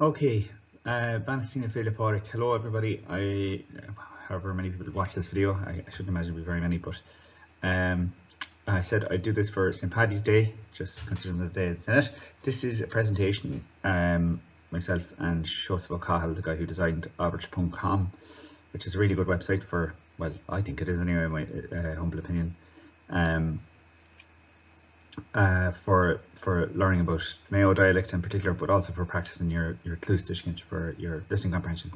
Okay, Banastina Philiporic. Hello, everybody. However many people watch this video, I shouldn't imagine it'll be very many, but um, I said I'd do this for St. Paddy's Day, just considering the day it's in it. This is a presentation, myself and Joseph O'Cahill, the guy who designed Albert.com, which is a really good website for, well, I think it is anyway, in my humble opinion. For learning about Mayo dialect in particular, but also for practicing your Tlústishcint, for your listening comprehension.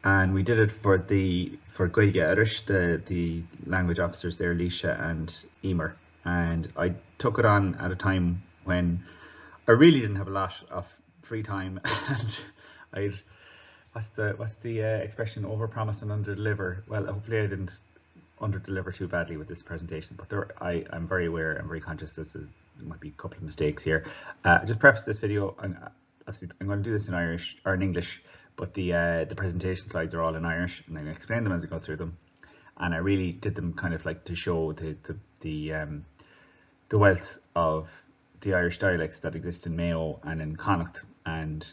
And we did it for Mayo Irish, the language officers there, Leisha and Emer. And I took it on at a time when I really didn't have a lot of free time, and I'd what's the expression, overpromise and underdeliver. Well, hopefully I didn't underdeliver too badly with this presentation, but I'm very aware and very conscious there might be a couple of mistakes here. Just preface this video, obviously I'm going to do this in Irish or in English, but the presentation slides are all in Irish, and I'm going to explain them as I go through them. And I really did them kind of like to show the wealth of the Irish dialects that exist in Mayo and in Connacht, and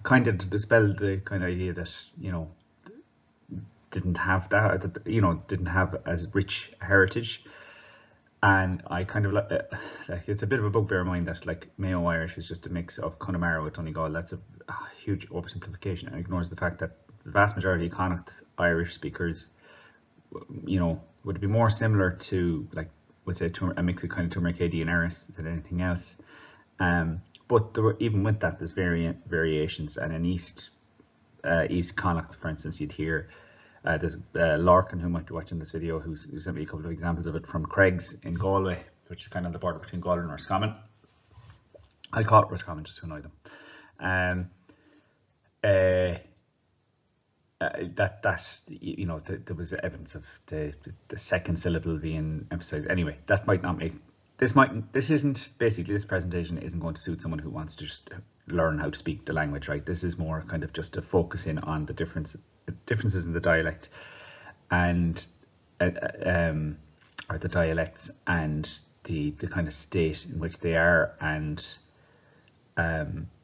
kind of to dispel the kind of idea that, you know, didn't have that, you know, didn't have as rich heritage. And I kind of like it's a bit of a bugbear of mine that like Mayo Irish is just a mix of Connemara with Donegal. That's a huge oversimplification, and ignores the fact that the vast majority of Connacht Irish speakers, you know, would be more similar to, like, would say a mix of kind of Toormakeady and Erris than anything else. But even with that, there's variations, and in East Connacht, for instance, you'd hear there's Larkin, who might be watching this video, who sent me a couple of examples of it from Craig's in Galway, which is kind of on the border between Galway and Roscommon. I call it Roscommon just to annoy them. That you know, there was evidence of the second syllable being emphasized. Anyway, that might not make this isn't basically, this presentation isn't going to suit someone who wants to just learn how to speak the language, right? This is more kind of just to focus in on the differences in the dialect and or the dialects, and the kind of state in which they are, and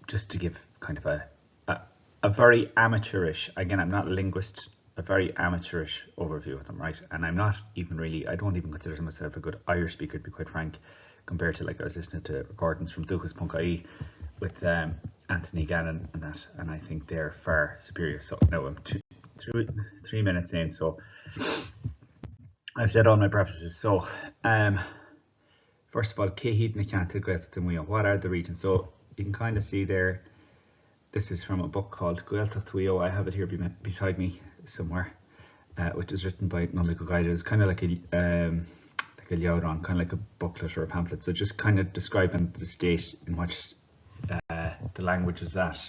just to give kind of a very amateurish, again, I'm not a linguist, a very amateurish overview of them, right? And I'm not even really, I don't even consider myself a good Irish speaker, to be quite frank, compared to, like, I was listening to recordings from Dúchas.ie with Anthony Gannon and that, and I think they're far superior. So now I'm 3 minutes in, so I've said all my prefaces. So first of all, what are the regions? So you can kind of see there, this is from a book called Gaeltacht Tuio. I have it here beside me somewhere, which is written by Mayo Irish. It's kind of like a Liauron, kind of like a booklet or a pamphlet. So just kind of describing the state in which the language is at.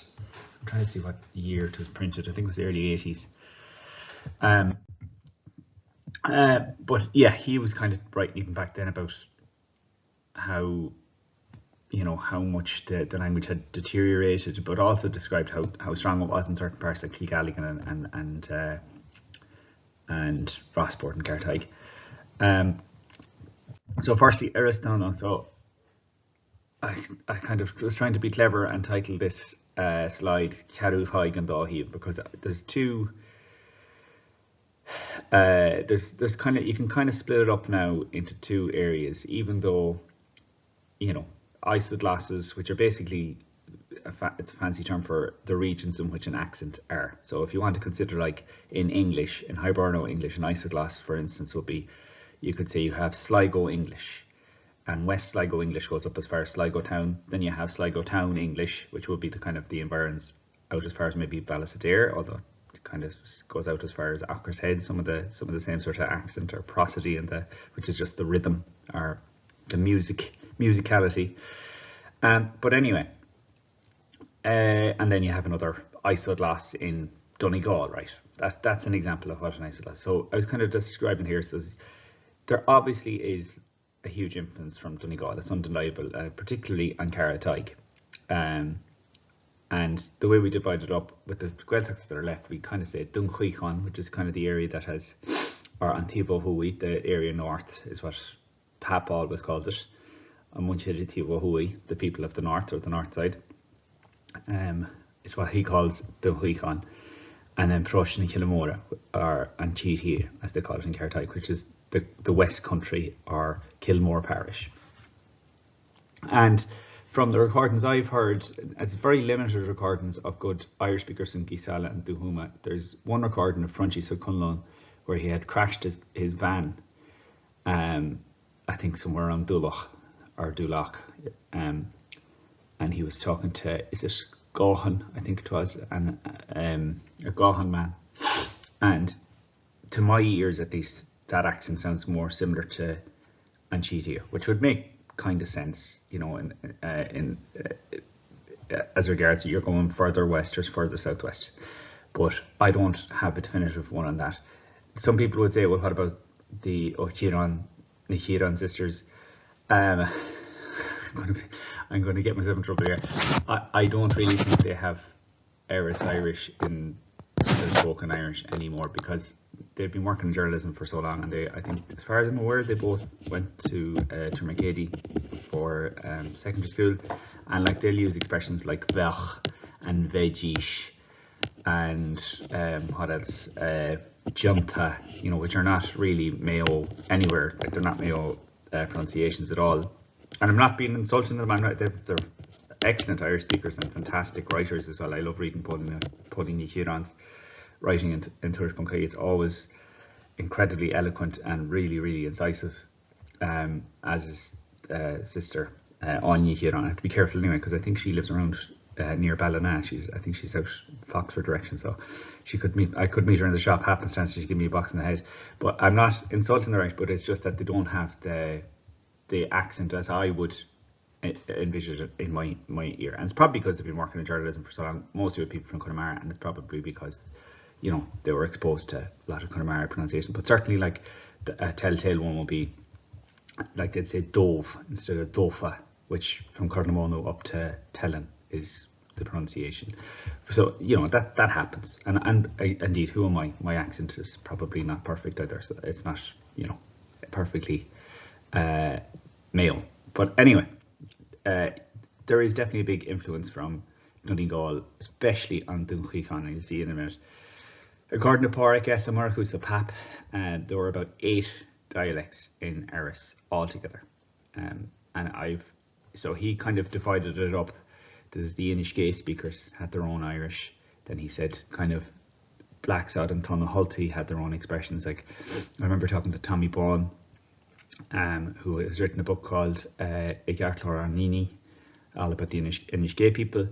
I'm trying to see what year it was printed. I think it was the early 80s. But yeah, he was kind of writing even back then about how, you know, how much the language had deteriorated, but also described how strong it was in certain parts like Kilgalligan and Rossport and Gartaig. So firstly, Erris. So I kind of was trying to be clever and title this slide Caru Haig and Dahiv, because there's two. There's kind of, you can kind of split it up now into two areas, even though, you know, isoglasses, which are basically it's a fancy term for the regions in which an accent are. So if you want to consider, like in English, in Hiberno English, an isoglass, for instance, would be, you could say you have Sligo English, and West Sligo English goes up as far as Sligo Town. Then you have Sligo Town English, which would be the kind of the environs out as far as maybe Ballysadare, although it kind of goes out as far as Aughers Head, some of the same sort of accent or prosody, and which is just the rhythm or the musicality. But anyway, and then you have another isoglass in Donegal, right? That's an example of what an isoglass. So I was kind of describing here, says there obviously is a huge influence from Donegal. It's undeniable, particularly on Carataig. And the way we divide it up with the Gaeltachts that are left, we kind of say Dunchuichan, which is kind of the area that has, or Antivo Hui, the area north is what Pap always calls it, and Munchiritivo Hui, the people of the north, or the north side. is what he calls the Huichan, and then Prosh and Killamora, or and Cheaty, as they call it in Cartike, which is the West Country or Kilmore Parish. And from the recordings I've heard, it's very limited recordings of good Irish speakers in Gisala and Duhuma. There's one recording of Frenchy Sucunlon where he had crashed his van, I think somewhere around Dulach or Dulach, and he was talking to, is it Gohan, I think it was, and a Gohan man. And to my ears at least, that accent sounds more similar to Anchitia, which would make kind of sense, you know, in as regards you're going further west or further southwest. But I don't have a definitive one on that. Some people would say, well, what about the Ochiran, Nichiran sisters? I'm going to get myself in trouble here. I don't really think they have Erris Irish in the spoken Irish anymore, because they've been working in journalism for so long, and I think, as far as I'm aware, they both went to Toormakeady for secondary school, and like they'll use expressions like vech and vegish and what else, junta, you know, which are not really Mayo anywhere, like they're not Mayo pronunciations at all. And I'm not being insulting them. They're excellent Irish speakers and fantastic writers as well. I love reading Podin Chiran's writing in Tuairt Bunkai. It's always incredibly eloquent and really, really incisive, as his sister Anya Chiran. I have to be careful anyway, because I think she lives around near Ballina. I think she's out Foxford direction, so I could meet her in the shop happenstance. She'd give me a box in the head. But I'm not insulting the Irish, but it's just that they don't have the accent as I would envisage it in my ear. And it's probably because they've been working in journalism for so long, mostly with people from Connemara, and it's probably because, you know, they were exposed to a lot of Connemara pronunciation. But certainly, like, a telltale one will be, like, they'd say dove instead of dofa, which from Cornamono up to Tellin is the pronunciation. So, you know, that happens. And indeed, who am I? My accent is probably not perfect either, so it's not, you know, perfectly Mayo. But anyway, there is definitely a big influence from Donegal, especially on Dunchican, and you'll see in a minute. According to Porrick S. Amarcus Pap, there were about 8 dialects in Erris altogether. And so he kind of divided it up. There's the Inishgay speakers had their own Irish. Then he said kind of Blacksod and Toormakeady had their own expressions. Like, I remember talking to Tommy Bawn, who has written a book called Igartlor Arnini, all about the Inishgay people,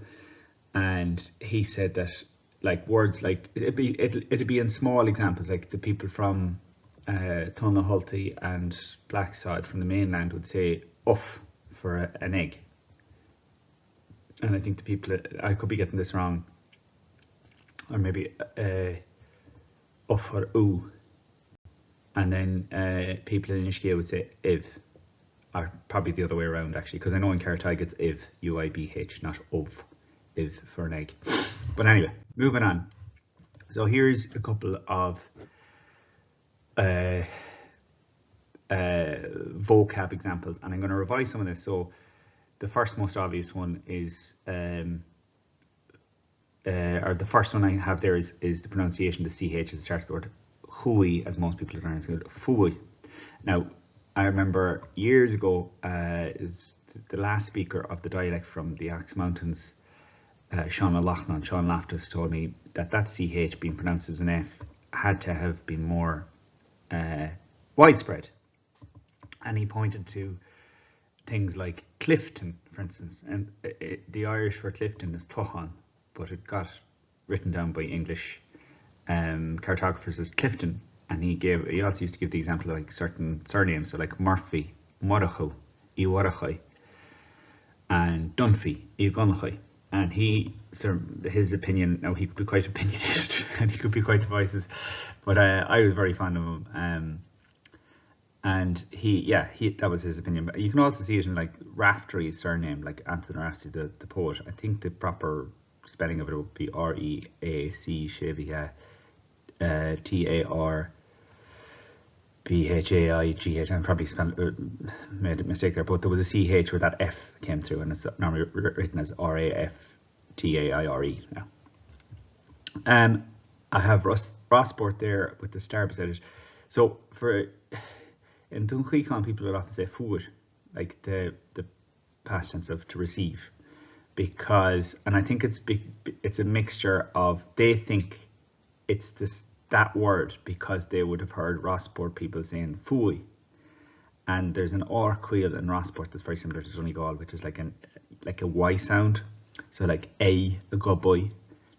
and he said that, like, words like it'd be in small examples, like the people from Toormakeady and Blacksod from the mainland would say uff for an egg, and I think the people, I could be getting this wrong, or maybe uff or oo. And then people in Inishgay would say iv, or probably the other way around actually, because I know in Cartike it's iv, U-I-B-H, not ov, iv for an egg. But anyway, moving on. So here's a couple of vocab examples, and I'm going to revise some of this. So the first most obvious one is, or the first one I have there is the pronunciation, the CH at the start of the word. Hui, as most people pronounce it, fui. Now, I remember years ago, is the last speaker of the dialect from the Axe Mountains, Sean Loftus, told me that CH being pronounced as an F had to have been more widespread. And he pointed to things like Clifton, for instance, and the Irish for Clifton is Tuhan, but it got written down by English cartographers as Clifton, and he also used to give the example of like certain surnames, so like Murphy, Murachu, Iwarachai, and Dunphy, Igunachai. And his opinion, now he could be quite opinionated and he could be quite divisive, but I was very fond of him. And that was his opinion. But you can also see it in like Raftery's surname, like Anthony Raftery, the poet. I think the proper spelling of it would be R-E-A-C Shevia T-A-R-B-H-A-I-G-H. I probably made a mistake there, but there was a C-H where that F came through, and it's normally written as R-A-F Taire. Now, I have Rossport there with the star beside it. So in Dunquicon, people would often say food, like the past tense of to receive, because, and I think it's a mixture of, they think it's that word because they would have heard Rossport people saying fui, and there's an R queel in Rossport that's very similar to Donegal, which is like a Y sound, so like a good boy,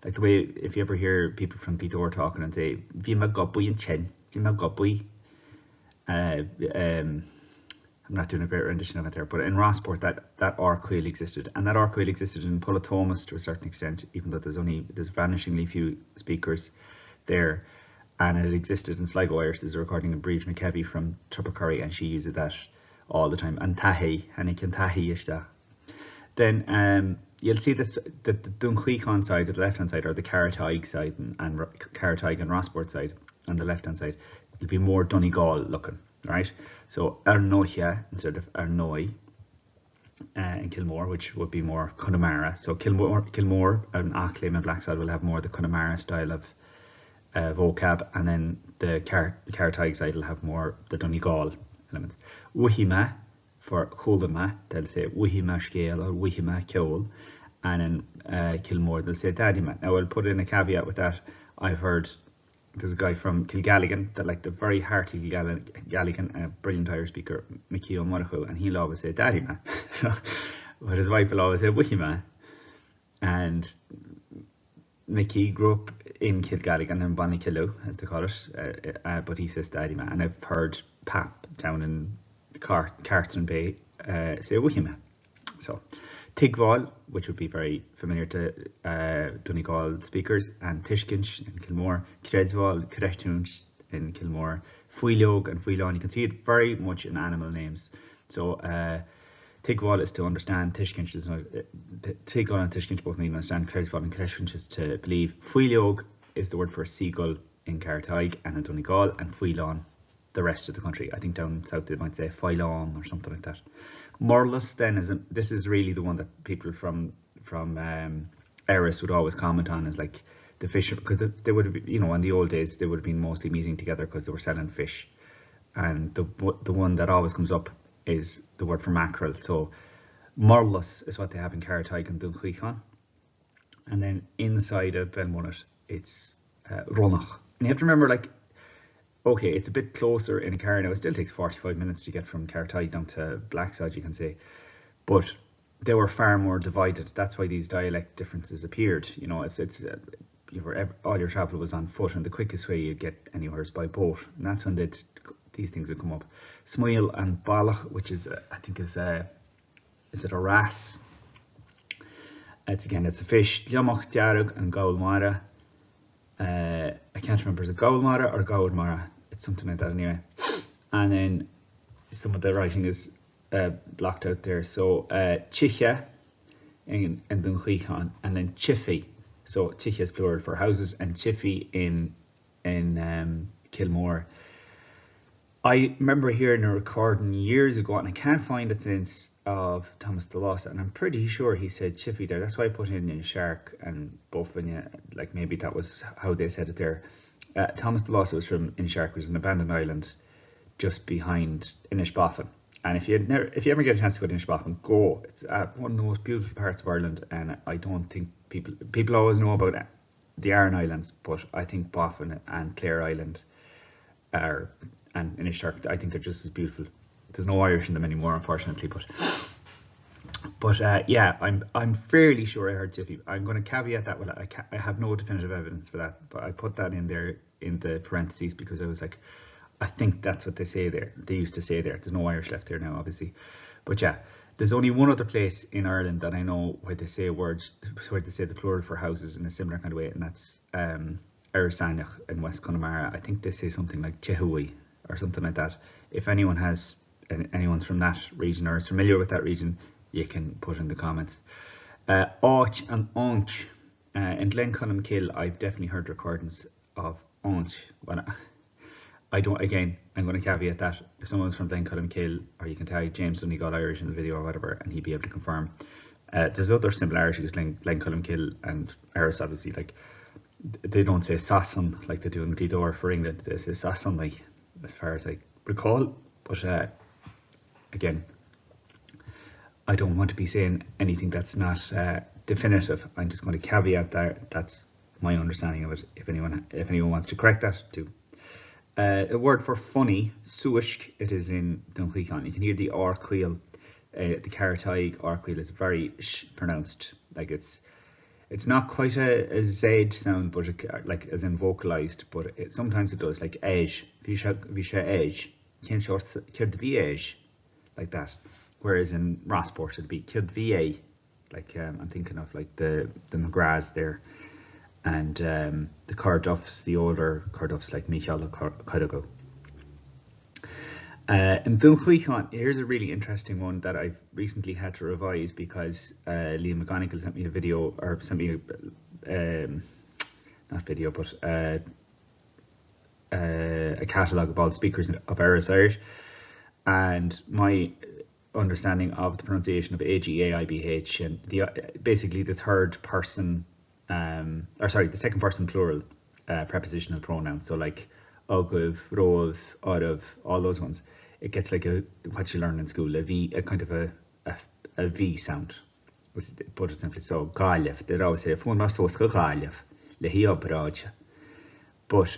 like the way if you ever hear people from Bithor talking and say "Vi ma good boy" in Chen, "Vi ma good boy." I'm not doing a great rendition of it there, but in Rossport that R queel existed, and that R queel existed in Pullatomus to a certain extent, even though there's vanishingly few speakers there. And it existed in Sligo Irish. There's a recording of Toormakeady from Toormakeady, and she uses that all the time. And tahi, and it can tahi ishta. Then you'll see this, the Dunquicon side, the left hand side, or the Carataig side, and Carataig and Rossport side on the left hand side, it'll be more Donegal looking, right? So Arnoia instead of Arnoi in Kilmore, which would be more Connemara. So Kilmore and Achlim and Blackside will have more the Connemara style of vocab, and then the Carataig side will have more the Donegal elements. Wihima for Cholama, they'll say Wihima scale or Wihima Kjol, and in Kilmore they'll say Dadima. Now I'll put in a caveat with that. I've heard there's a guy from Kilgalligan that, like the very hearty Kilgalligan, a brilliant Irish speaker, Mickey O'Monaco, and he'll always say Dadima. So, but his wife will always say Wihima. And Mickey grew up in Kilgalligan and Bonnicillo, as they call it, but he says Dadima. And I've heard Pap down in Carton Bay say Wihima. So Tigval, which would be very familiar to Donegal speakers, and Tishkinch in Kilmore, Credval, Crettunch in Kilmore, Fuilog and Fuilon. You can see it very much in animal names. So Tigval is to understand, Tishkinch is not, Tigval and Tishkinch both mean understand, Credval and Crettunch is to believe. Fuilog is the word for seagull in Carataig and in Donegal, and Fuilon the rest of the country. I think down south they might say Fuilon or something like that. Morlus then this is really the one that people from Erris would always comment on, is like the fish, because they would have been, you know, in the old days they would have been mostly meeting together because they were selling fish, and the one that always comes up is the word for mackerel. So Morlus is what they have in Carataig and Dunquicon, and then inside of Belmunit it's Ronach. And you have to remember, like, okay, it's a bit closer in a car now. It still takes 45 minutes to get from Carataig down to Blackside, you can say. But they were far more divided. That's why these dialect differences appeared. You know, all your travel was on foot, and the quickest way you'd get anywhere is by boat. And that's when these things would come up. Smoil and Balach, which is, I think is it a wrasse? It's a fish. Diamach, Diarug and Gaulmara. I can't remember, is it Gaulmara or Gaulmara? It's something like that anyway. And then some of the writing is blocked out there. So Chicha in Dunquicon, and then Chiffy. So Chicha is plural for houses, and Chiffy in Kilmore. I remember hearing a recording years ago, and I can't find it since, of Thomas DeLossa, and I'm pretty sure he said Chiffy there. That's why I put in Shark and Buffin, like maybe that was how they said it there. Thomas DeLossa was from Inishark, which is an abandoned island just behind Inishbofin. And if you ever get a chance to go to Inishbofin, go. It's one of the most beautiful parts of Ireland, and I don't think people always know about the Aran Islands, but I think Boffin and Clare Island and Inishark, I think they're just as beautiful. There's no Irish in them anymore, unfortunately, but yeah, I'm fairly sure I heard Chiffy. I'm going to caveat that with I have no definitive evidence for that, but I put that in there in the parentheses because I was like, I think that's what they say there. They used to say there. There's no Irish left there now, obviously, but yeah, there's only one other place in Ireland that I know where they say the plural for houses in a similar kind of way, and that's Erris in West Connemara. I think they say something like Chehui or something like that. If anyone's from that region or is familiar with that region, you can put in the comments. Och and Onch. In Glenconnemkill, I've definitely heard recordings of Onch. I'm going to caveat that. If someone's from Glenconnemkill, or you can tag James Donegal Irish in the video or whatever, and he'd be able to confirm. There's other similarities, like Columkill and Erris, obviously. Like, they don't say Sasson like they do in Gweedore for England. They say Sasson, like, as far as I recall. But again, I don't want to be saying anything that's not definitive. I'm just going to caveat that that's my understanding of it. If anyone wants to correct that, do. A word for funny, suishk, it is in Dunhuicán. You can hear the R-queel, the Carataig R-queel is very sh pronounced. Like, it's not quite a Z sound, but like as in vocalized, but sometimes it does, like edge. Visha edge, kin short kid edge, like that. Whereas in Rossport it'd be kid VA, like I'm thinking of like the McGraths there, and the Carduffs, the older Carduffs like Michael Cardugo. In Dunhuicán, here's a really interesting one that I've recently had to revise because Liam McGonigal sent me a video, or sent me not video, but a catalogue of all the speakers of Erris Irish, and my understanding of the pronunciation of AGAIBH and basically the third person, the second person plural prepositional pronoun. So like Ogov, Rov, Orov, all those ones. It gets like what you learn in school, a V, a kind of a V sound. Put it simply, so Gailef. They'd always say, "Fun mar soska Gailef, lehi operaja." But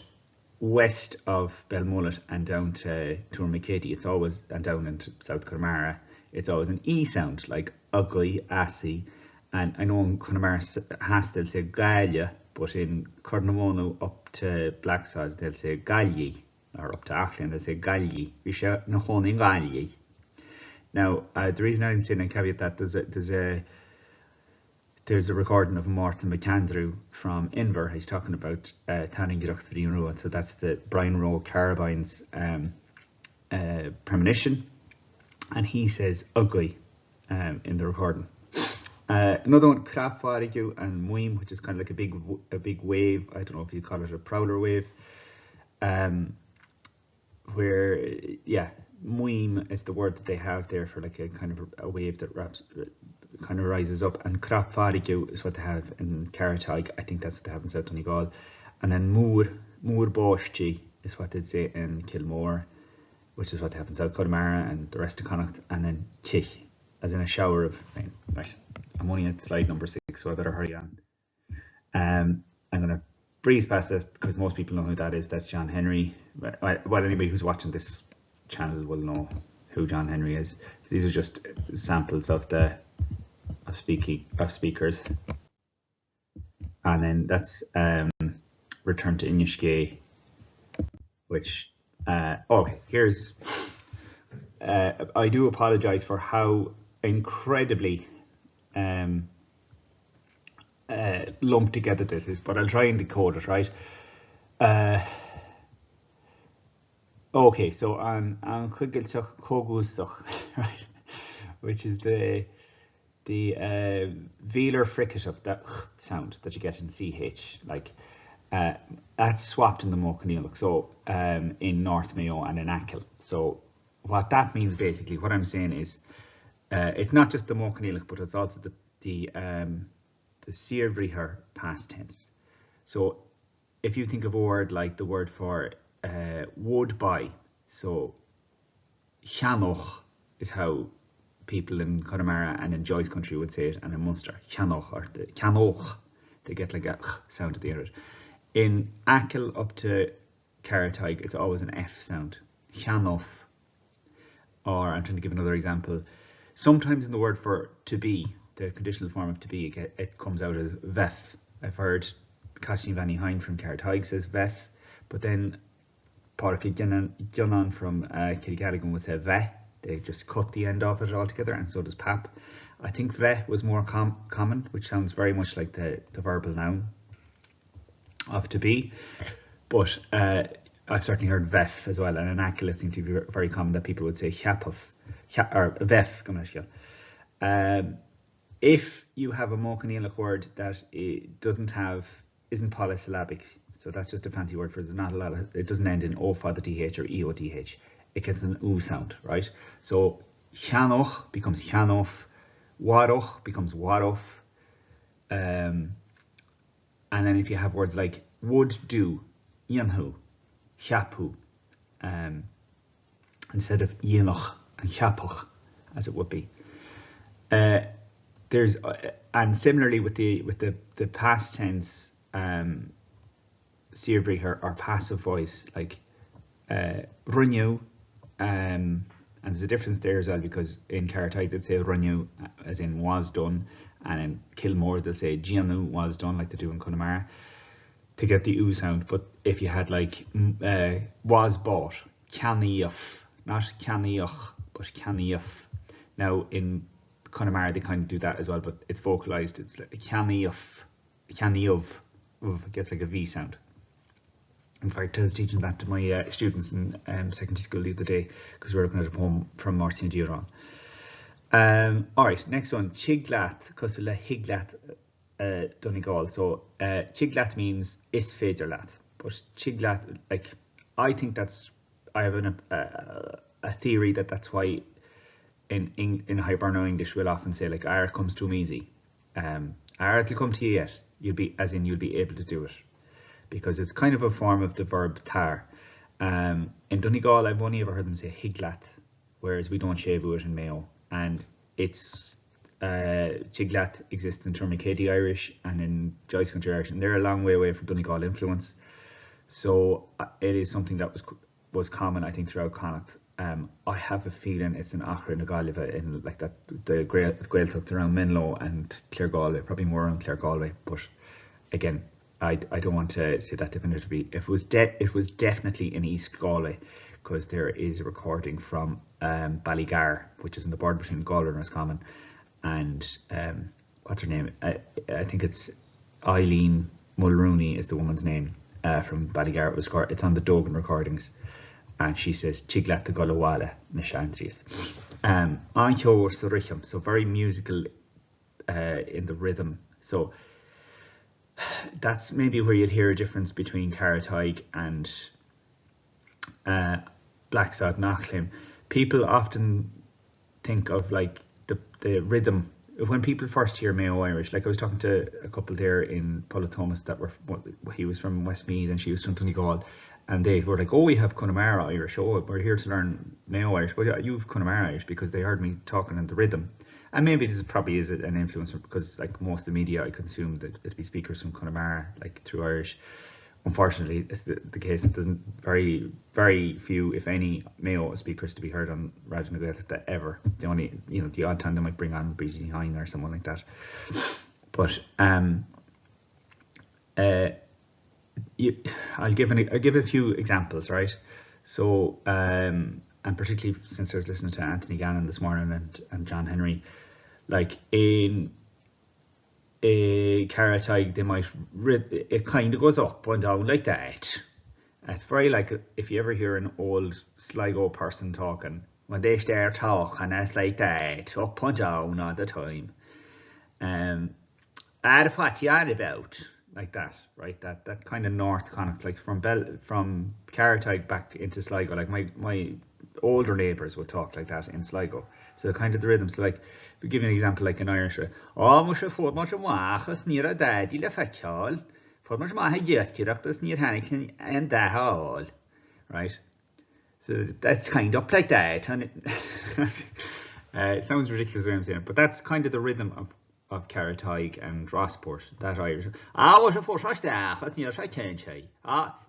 west of Belmullet and down to Toormakeady, it's always, and down into South Connemara, it's always an E sound, like ugly, assy. And I know in Connemara has, they'll say Galia, but in Cornamono up to Blacksod, they'll say Galyi, or up to Ackland, they'll say Galyi. Visha Nahoni Galyi. Now, the reason I didn't say and caveat that, there's a recording of Martin McAndrew from Inver. He's talking about Tanning Girach 3 Row, so that's the Brian Rowe Carabine's premonition, and he says ugly in the recording. Another one, Crap Farigu and Muim, which is kind of like a big wave. I don't know if you call it a prowler wave. Where, yeah, Muim is the word that they have there for like a kind of a wave that kind of rises up, and Crap Farigu is what they have in Carataig. I think that's what they have in South Donegal. And then Moor Boshchi is what they'd say in Kilmore, which is what they have in South Connemara and the rest of Connacht. And then Chich, as in a shower of rain. Right, I'm only at slide number 6, so I better hurry on. I'm going to breeze past this because most people know who that is. That's John Henry. Well, anybody who's watching this channel will know who John Henry is. So these are just samples of speakers, and then that's Return to Inishke, which okay, here's I do apologize for how incredibly lumped together this is, but I'll try and decode it, right? Okay, so on Chugilchach Kogusach, right, which is the velar fricative of that sound that you get in CH, like that's swapped in the Mochanealach, so in North Mayo and in Achill. So what that means, basically, what I'm saying is it's not just the Mochanealach, but it's also the Seirbrihar past tense. So if you think of a word like the word for would buy, so Chanoch is how people in Connemara and in Joyce country would say it, and in Munster, Chanoch, or the Chanoch, they get like a sound at the end of it. In Achill up to Carataig, it's always an F sound, Chanoch. Or I'm trying to give another example. Sometimes in the word for to be, the conditional form of to be, it comes out as vef. I've heard Cashin Vanny Hine from Carataig says vef, but then Parky Jonan from Kilgalligan would say ve. They just cut the end of it altogether, and so does pap. I think ve was more common, which sounds very much like the verbal noun of to be, but I've certainly heard vef as well, and in Achill it seems to be very common that people would say chapov, or vef. If you have a Mochanealach word that isn't polysyllabic, so that's just a fancy word for it. There's not a lot of, it doesn't end in o father th or eoth. It gets an oo sound, right? So Chanoch becomes Chanof, Wadoch becomes wadoff. And then if you have words like would, do, yanhu, chapu, instead of yenoch and chapuch, as it would be. There's and similarly with the past tense Sirbrich or passive voice, like runyu, and there's a difference there as well, because in Cartide they'd say runyu as in was done, and in Kilmore they'll say Gianu was done, like they do in Connemara, to get the oo sound. But if you had like was bought, Caniuff, not Caniuch, but Caniuff. Now in Connemara they kind of do that as well, but it's vocalized. It's like Caniuff, Caniuv, it gets like a V sound. In fact, I was teaching that to my students in secondary school the other day, because we were looking at a poem from Martin Giron. Alright, next one, Chiglat, Cosula Higlat Donegal. So Chiglat means is Federlat, but Chiglat, like, I think that's, I have a theory that's why in Hiberno English we'll often say like "Ar comes to 'em easy." "Ar it'll come to you yet." You'll be, as in you'll be able to do it, because it's kind of a form of the verb tar. In Donegal, I've only ever heard them say higlat, whereas we don't shave it in Mayo. And it's Chiglat exists in Toormakeady Irish and in Joyce Country Irish, and they're a long way away from Donegal influence. So it is something that was common, I think, throughout Connacht. I have a feeling it's an Achra Nagaliva in like that the Gaeltacht around Menlo and Claregalway, probably more around Claregalway. But again, I don't want to say that definitively. It was definitely in East Galway, because there is a recording from Ballygar, which is in the border between Galway and Roscommon, and what's her name? I think it's Eileen Mulrooney is the woman's name from Ballygar. It's on the Dogan recordings, and she says Chiglat the Gulawala Nishantries. Ancho Soricham, so very musical in the rhythm. So that's maybe where you'd hear a difference between Carrothaig and Blacksod Nachlim. People often think of like the rhythm when people first hear Mayo Irish. Like I was talking to a couple there in Paula Thomas that were, he was from Westmeath and she was from Donegal, and they were like, "Oh, we have Connemara Irish. Oh, we're here to learn Mayo Irish." But you have Connemara Irish, because they heard me talking in the rhythm. And maybe this probably is an influence, because like most of the media I consume, that it'd be speakers from Connemara, like through Irish. Unfortunately, it's the case that doesn't very few, if any, Mayo speakers to be heard on Radio na Gaeltachta ever. The only, the odd time they might bring on Breezy Hine or someone like that. But I'll give a few examples, right? So and particularly since I was listening to Anthony Gannon this morning and John Henry, like in a Carrothaig, they might, it kind of goes up and down like that. It's very like if you ever hear an old Sligo person talking, when they start talking, it's like that, up and down all the time. What you on about? Like that, right? That kind of North Connacht, like from Carrothaig back into Sligo. Like my older neighbours would talk like that in Sligo. So kind of the rhythm. So like, if we give you an example, like in Irish, "Oh, much a fort, much a wachas near a daddy le fachal, for much ma ha yeskirach das near Hannikin and that all," right? So that's kind of like that, and it sounds ridiculous what I'm saying, but that's kind of the rhythm of Carrothaig and Rossport, that Irish. "Was a fort stach, as near a kenchai.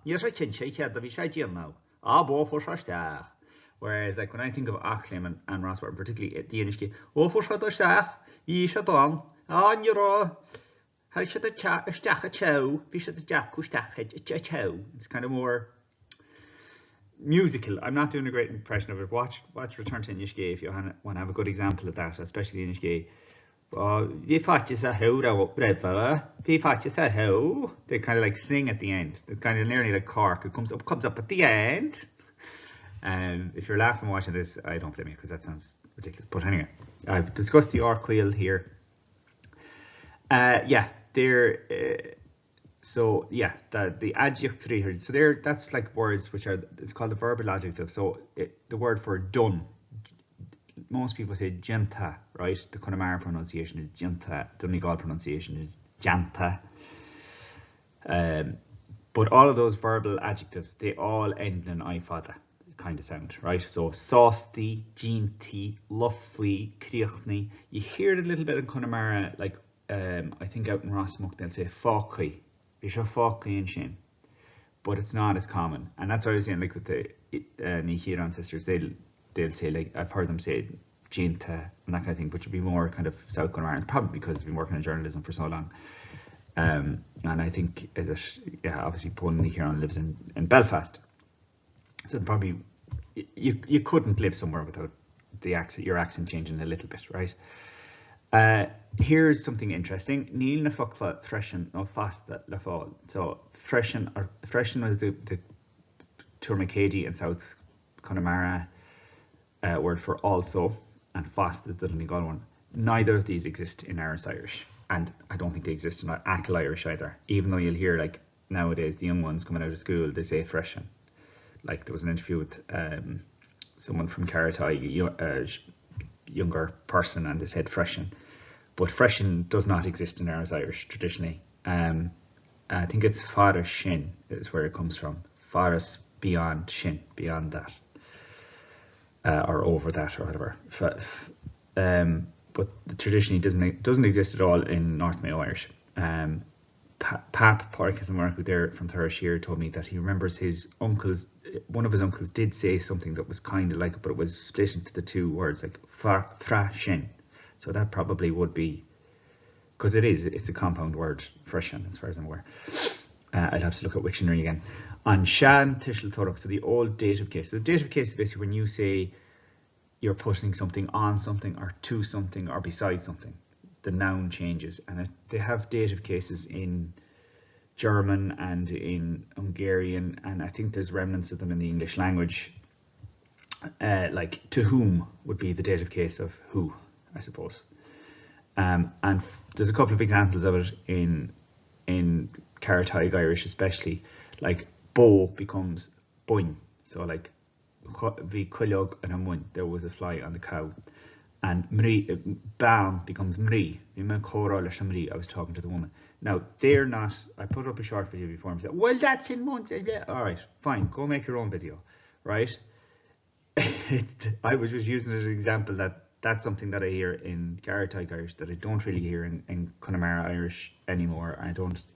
Near a kenchai, had the Vishai now. Bo for stach." Whereas, like, when I think of Achlim and Rossport, particularly at the Inish, "Oh, for stach, ye shut on. You're how should the stach a chow? We should the jack who stach a chow." It's kind of more musical. I'm not doing a great impression of it. Watch Return to Inishke if you want to have a good example of that, especially Inishke. "We fought you a how, brother. We fought you a how." They kind of like sing at the end. It's kind of nearly like Cork. It comes up at the end. If you're laughing watching this, I don't blame you, because that sounds ridiculous. But anyway, I've discussed the Orquil here. So yeah, the adjective here. So that's like words which are, it's called the verbal adjective. So the word for done, most people say janta, right? The Connemara pronunciation is janta. The Donegal pronunciation is janta. But all of those verbal adjectives, they all end in I fada kind of sound, right? So saucy, ginty, luffy, criachni. You hear it a little bit in Connemara, like I think out in Rossmuck they'll say fáci. Bhí fáci in shin. But it's not as common. And that's what I was saying, like with the Nihiran sisters, they'll say, like, I've heard them say ginta and that kind of thing, which would be more kind of South Connemara, probably because they've been working in journalism for so long. And I think, obviously Paul Nihiran lives in Belfast. So probably, you couldn't live somewhere without your accent changing a little bit, right? Here's something interesting. Níl na focla freshen no fasta la fall. So freshen was the Toormakeady and South Connemara word for also, and fast is the Donegal one. Neither of these exist in Erris Irish, and I don't think they exist in Achill Irish either. Even though you'll hear, like, nowadays the young ones coming out of school, they say freshen. Like, there was an interview with someone from Carritai, younger person, and they said freshen. But freshen does not exist in Erris Irish traditionally. I think it's fara shin is where it comes from. Faras beyond shin, beyond that, or over that, or whatever. But traditionally doesn't exist at all in North Mayo Irish. Pap Porkismarku there from Thurashire told me that he remembers one of his uncles did say something that was kind of like it, but it was split into the two words, like fra shin. So that probably would be, because it's a compound word, freshen, as far as I'm aware. I'd have to look at Wiktionary again. On Shan Tishel Torok, so the old dative case. So the dative case is basically when you say you're putting something on something, or to something, or beside something. The noun changes, and they have dative cases in German and in Hungarian, and I think there's remnants of them in the English language. Like to whom would be the dative case of who, I suppose. And there's a couple of examples of it in Carritai Irish, especially, like bo becomes boin. So like vi cuileog and amun, there was a fly on the cow. And mri, bam becomes mri. I was talking to the woman. Now, they're not, I put up a short video before and said, well, that's in months. Yeah, all right, fine, go make your own video, right? I was just using it as an example that that's something that I hear in Carritai Irish that I don't really hear in Connemara Irish anymore.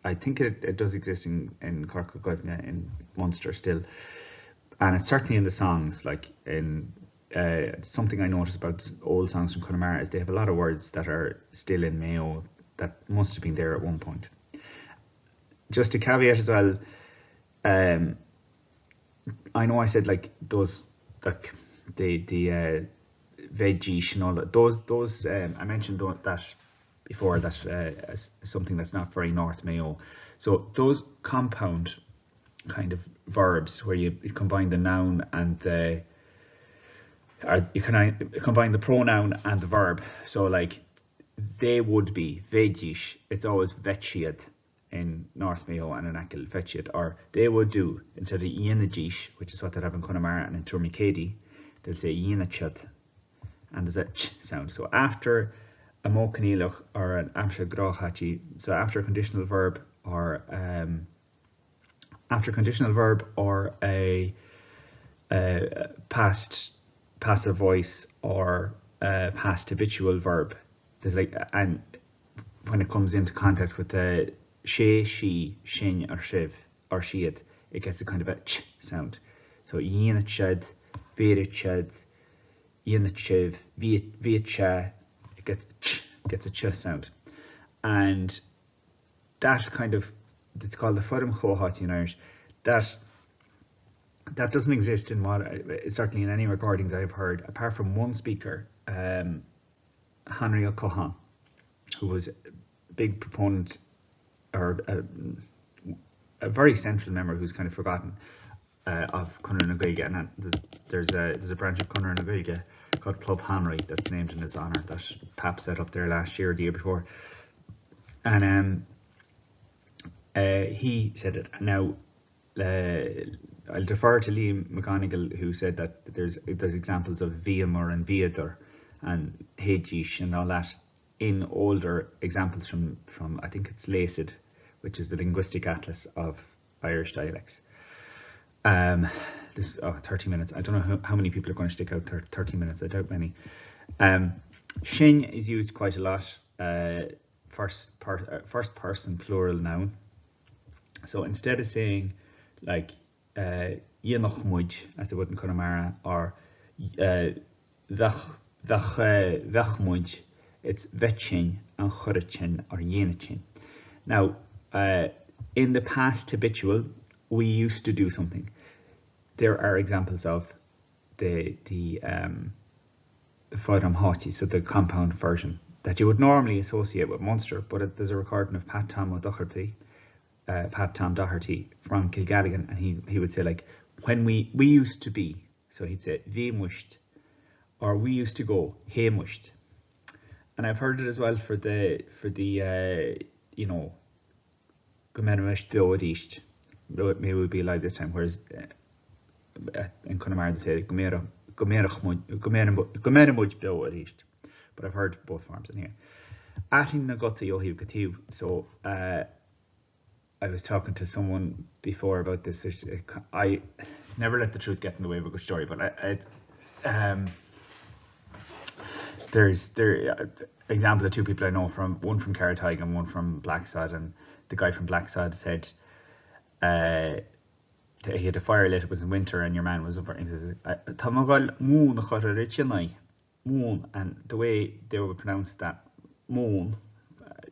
I think it does exist in Cork in Munster still. And it's certainly in the songs, like in something I noticed about old songs from Connemara is they have a lot of words that are still in Mayo that must have been there at one point. Just a caveat as well, I know I said like those, like the veggies and all that, those I mentioned that before, that as something that's not very North Mayo. So those compound kind of verbs where you combine the noun and you can combine the pronoun and the verb. So like they would be veggies, it's always vechiad in North Mayo and in Achill vechiad, or they would do, instead of ienagish, which is what they have in Connemara and in Toormakeady, they'll say ienachad, and there's a ch sound. So after a mokanilach or an amsha grochachi, so after a conditional verb or a past passive voice or past habitual verb, there's like, and when it comes into contact with the she, shin, or shiv, or shiad, it gets a kind of a ch sound. So yinachad, virachad, yinachiv, vicha, it gets a ch sound. And that kind of, it's called the fodum chohati in Irish. That doesn't exist in certainly in any recordings I've heard, apart from one speaker, Henry O'Cohan, who was a big proponent, or a very central member who's kind of forgotten, of Conor na Gaeilge. And there's a branch of Conor na Gaeilge called Club Henry that's named in his honour, that Pap set up there last year or the year before. And he said it. Now, I'll defer to Liam McGonigal, who said that there's examples of Viamur and Viador, and Héidish and all that in older examples from I think it's LACID, which is the Linguistic Atlas of Irish Dialects. This 30 minutes. I don't know how many people are going to stick out 30 minutes. I doubt many. Sin is used quite a lot. First person plural noun. So instead of saying like Dhéanach muid, as they would in Connemara, or Bheach muid, it's Bheitsin and Chorachin or Dhéanachin. Now, in the past habitual, we used to do something. There are examples of the Fodram so the compound version that you would normally associate with Munster, but there's a recording of Pat Tom Doherty from Kilgalligan, and he would say like, when we used to be, so he'd say vi musht, or we used to go he musht. And I've heard it as well for the you know, Gomenamusht Beodisht. Maybe it would be like this time, whereas in Connemara they say Gomenamusht Beodisht. But I've heard both forms in here. Atin na gota yohiv gativ. So I was talking to someone before about this. I never let the truth get in the way of a good story, but there's example of two people I know, one from Carrothaig and one from Blacksod, and the guy from Blacksod said he had a fire lit, it was in winter, and your man was over, and he says, moon, and the way they would pronounce that moon,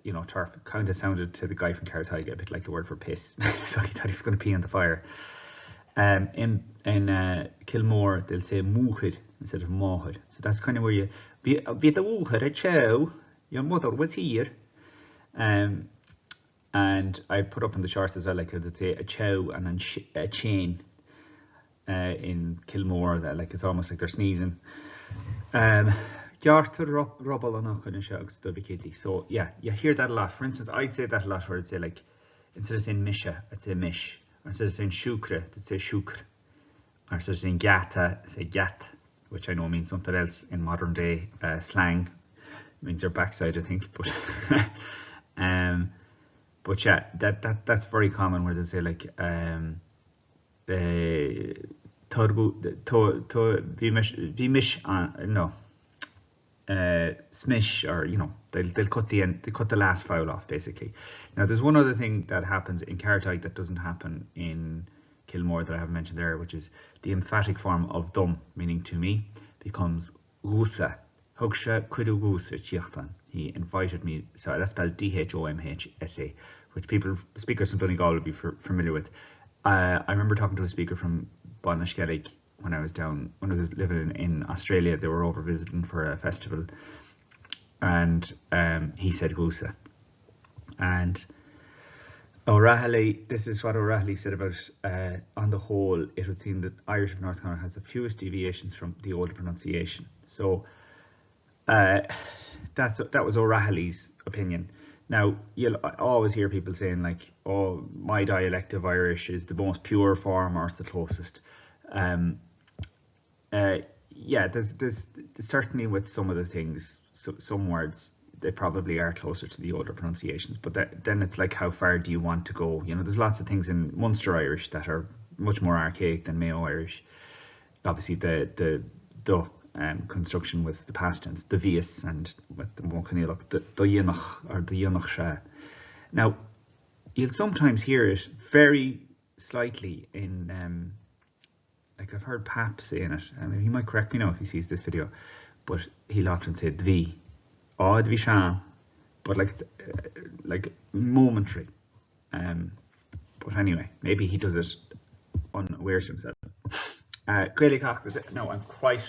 you know, turf, kind of sounded to the guy from Carrothaig a bit like the word for piss. So he thought he was going to pee in the fire. In Kilmore, they'll say moochid instead of mohid. So that's kind of where you be the woochid a chow. Your mother was here. And I put up in the shorts as well, like they'd say a chow and then a chain. In Kilmore, that like it's almost like they're sneezing. So yeah, you hear that a lot. For instance, I'd say that a lot where I'd say like, instead of saying misha, I'd say mish. Or instead of saying shukra, I'd say shukr. Or instead of saying gata, I'd say gat, which I know means something else in modern day slang. It means your backside, I think. But yeah, that's very common where they say like smish, or you know, they'll cut the last vowel off basically. Now there's one other thing that happens in Carrothaig that doesn't happen in Kilmore that I haven't mentioned there, which is the emphatic form of dum, meaning to me, becomes gusa. Hugsha kudu gusa chiachtan. He invited me, so that's spelled DHOMHSA, which speakers from Donegal will be familiar with. I remember talking to a speaker from Ballinaskellig when I was living in Australia. They were over visiting for a festival, and he said gusa. And O'Rahilly, this is what O'Rahilly said about, on the whole, it would seem that Irish of North Connacht has the fewest deviations from the old pronunciation. So that was O'Rahilly's opinion. Now, you'll always hear people saying like, oh, my dialect of Irish is the most pure form, or it's the closest. Yeah, there's certainly with some of the things, some words, they probably are closer to the older pronunciations, but then it's like, how far do you want to go? You know, there's lots of things in Munster Irish that are much more archaic than Mayo Irish. Obviously, the construction with the past tense, the vias, and with the more kind of the dhéanach or the dhéanach sha. Now, you'll sometimes hear it very slightly in, like I've heard Pap saying it, and he might correct me now if he sees this video, but he'll often say dvi, or dvi sha, but like momentary. But anyway, maybe he does it unawares himself. Gaelic, no, I'm quite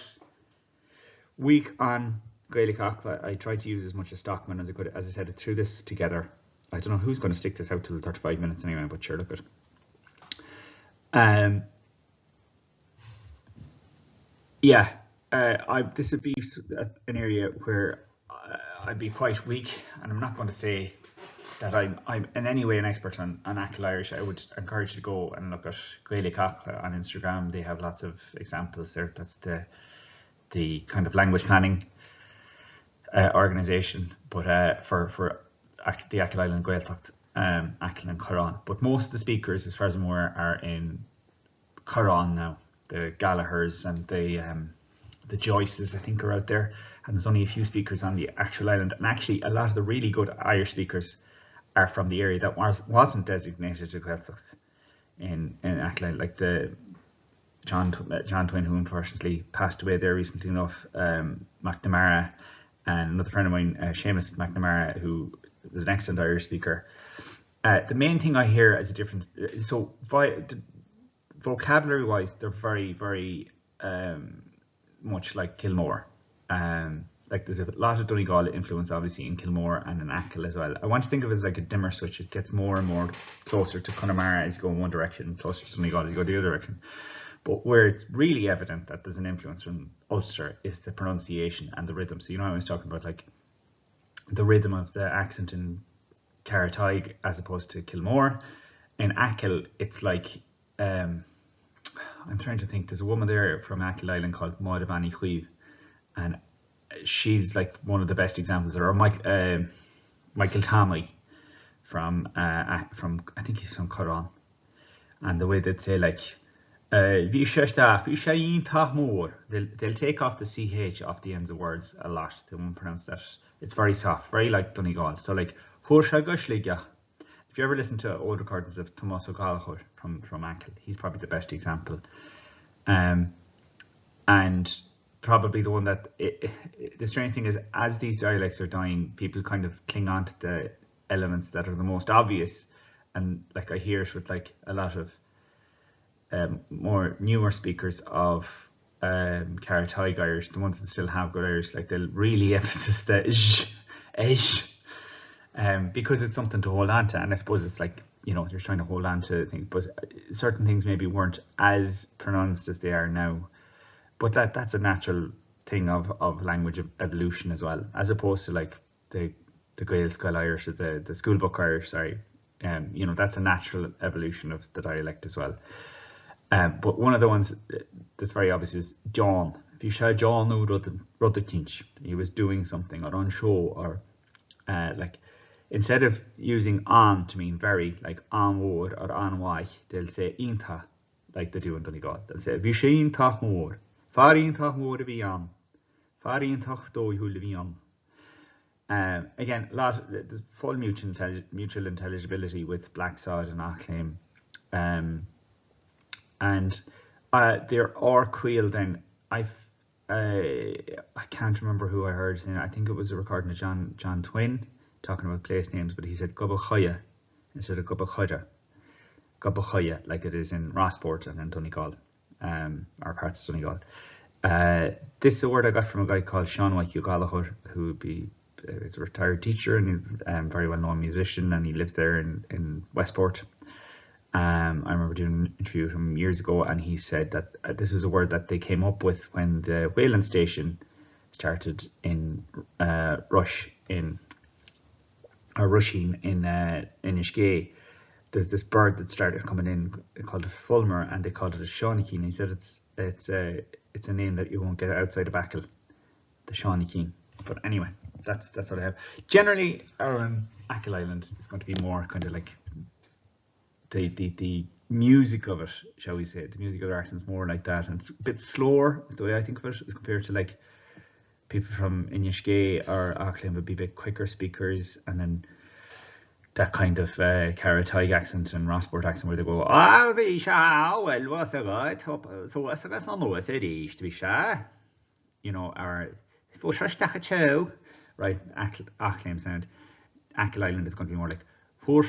weak on Gaelic. I tried to use as much as Stockman as I could. As I said, threw this together. I don't know who's going to stick this out till 35 minutes anyway, but sure, look at it. Yeah, this would be an area where I'd be quite weak, and I'm not going to say that I'm in any way an expert on Achill Irish. I would encourage you to go and look at Gaelic on Instagram. They have lots of examples there. That's the kind of language planning organisation, but for the Achill Island Gaeltacht, Achill and Corán. But most of the speakers, as far as I'm aware, are in Corán now. The Gallaghers and the Joyces, I think, are out there, and there's only a few speakers on the actual island. And actually, a lot of the really good Irish speakers are from the area that wasn't designated to Gaeltacht in Achill Island, like the John Twyn, who unfortunately passed away there recently enough, McNamara, and another friend of mine, Seamus McNamara, who is an excellent Irish speaker. The main thing I hear as a difference, so vocabulary-wise, they're very, very much like Kilmore. Like there's a lot of Donegal influence, obviously, in Kilmore and in Achill as well. I want to think of it as like a dimmer switch. It gets more and more closer to Connemara as you go in one direction, closer to Donegal as you go the other direction. But where it's really evident that there's an influence from Ulster is the pronunciation and the rhythm. So, you know, I was talking about like the rhythm of the accent in Carrataig as opposed to Kilmore. In Achill, it's like, I'm trying to think, there's a woman there from Achill Island called Maud of Annie Chuiv, and she's like one of the best examples. Or Michael Tommy from I think he's from Corán, and the way they'd say like, they'll take off the CH off the ends of words a lot. They won't pronounce that. It's very soft, very like Donegal. So like, if you ever listen to old recordings of Tomás O'Gallagher from Achill, he's probably the best example. And probably the one that, the strange thing is, as these dialects are dying, people kind of cling on to the elements that are the most obvious. And like I hear it with like a lot of more newer speakers of Carrataig Irish, the ones that still have good Irish, like they'll really emphasize the ish, because it's something to hold on to. And I suppose it's like, you know, you're trying to hold on to things, but certain things maybe weren't as pronounced as they are now. But that's a natural thing of language evolution as well, as opposed to like the Gaelscoil Irish or the schoolbook Irish, sorry. You know, that's a natural evolution of the dialect as well. But one of the ones that's very obvious is John. If you say John Rutherkinch, he was doing something or on show, or like instead of using on to mean very, like on wood or on why, they'll say inta, like they do in Donegal. They'll say Vishin Tach Moor, Farin Tach Moor Vian, Farin Tach Do Hulvian. Again, the full mutual intelligibility with Blacksod and Achleim. And there are Quail then. I can't remember who I heard saying. I think it was a recording of John Twyn talking about place names, but he said Gubbachoya instead of Gubbachoya. Gubbachoya, like it is in Rossport and in Donegal, or parts of Donegal. This is a word I got from a guy called Sean Wyke Gallagher, who would be is a retired teacher and very well known musician, and he lives there in Westport. I remember doing an interview with him years ago, and he said that this is a word that they came up with when the whaling station started in Rushing in Ishgay. There's this bird that started coming in called a fulmer, and they called it a Shawnee. He said it's a name that you won't get outside of Achill, the Shawnee. But anyway, that's what I have. Generally, Achill Island is going to be more kind of like the music of it, shall we say. The music of the accent's more like that, and it's a bit slower, is the way I think of it, as compared to like people from Inishgay or Auckland would be a bit quicker speakers, and then that kind of Carrataig accent and Rossport accent where they go, you know, or right, Auckland sound. Achill Island is going to be more like like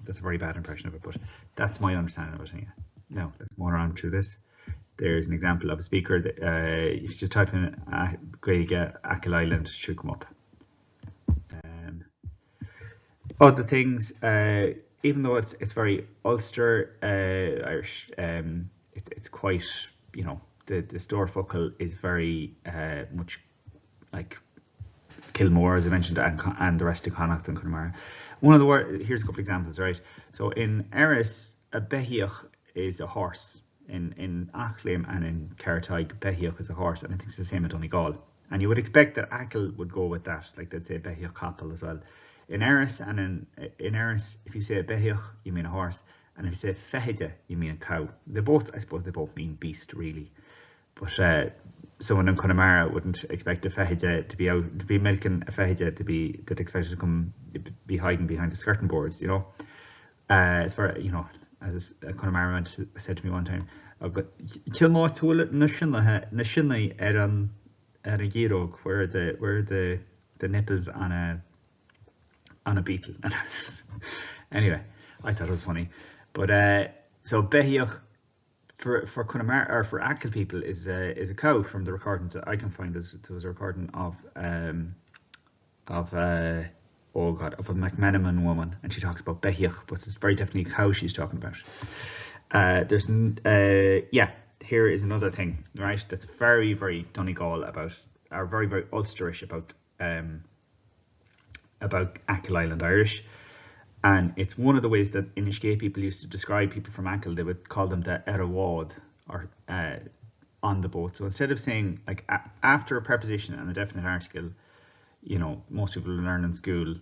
that's a very bad impression of it, but that's my understanding of it. Yeah. Now let's move on through this. There's an example of a speaker that you just type in Gaeilge Achill Island, should come up. Other things, even though it's very Ulster Irish, it's quite, you know, the Storfocal is very much like Kilmore, as I mentioned, and the rest of Connacht and Connemara. One of the words, here's a couple of examples, right? So in Erris, a behiach is a horse. In Achill and in Carrotag, Behiach is a horse, and I think it's the same in Donegal. And you would expect that Achill would go with that, like they'd say Behiach Capel as well. In Erris in Erris, if you say Behiach, you mean a horse, and if you say Fehide, you mean a cow. I suppose they both mean beast, really. But someone in Connemara wouldn't expect a Fehide to be milking a Fehide they'd expect it to be hiding behind the skirting boards, you know. As far as a Connemara man said to me one time, "Chill more to it, Nashinley at a gyrog where the nipples on a beetle." Anyway, I thought it was funny. But so Behiach for Connemara or for Achill people is a cow from the recordings that I can find. There was a recording of a McMenamin woman, and she talks about Behiach, but it's very definitely a cow she's talking about. Here is another thing, right? That's very, very Donegal or very, very Ulsterish about Achill Island Irish. And it's one of the ways that Inishgay people used to describe people from Achill. They would call them the Erawad, or on the boat. So instead of saying, like, after a preposition and a definite article, most people learn in school,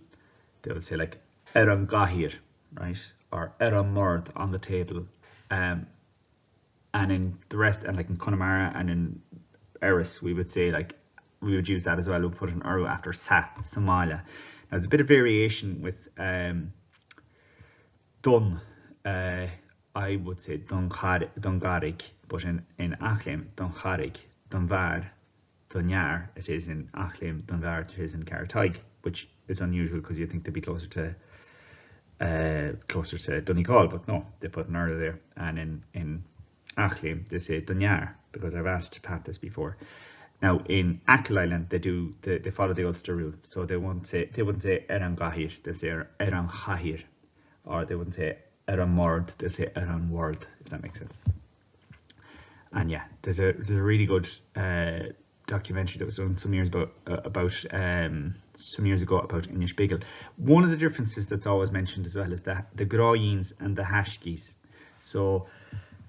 they would say, like, Eram Gahir, right? Or Eram Murd on the table. And in the rest, and like in Connemara and in Erris, we would say, like, we would use that as well. We'd put an Uru after Sa, Somalia. Now, there's a bit of variation with Dun. I would say Dungarig, but in Achim, Dungarig, Dunvar, Dunyar, it is in Achim, Dunvar, it is in Carrotag, which is unusual because you think they'd be closer to Donegal, but no, they put an R there. And in Achim, they say Dunyar, because I've asked Pat this before. Now in Achill Island, they follow the Ulster rule, so they wouldn't say Eran Gahir, they'll say Eran Chahir, or they wouldn't say Eran Mord, they'll say Eran Word, if that makes sense. And yeah, there's a really good documentary that was done some years ago about Inishbigel. One of the differences that's always mentioned as well is the Groyins and the Hashkis. So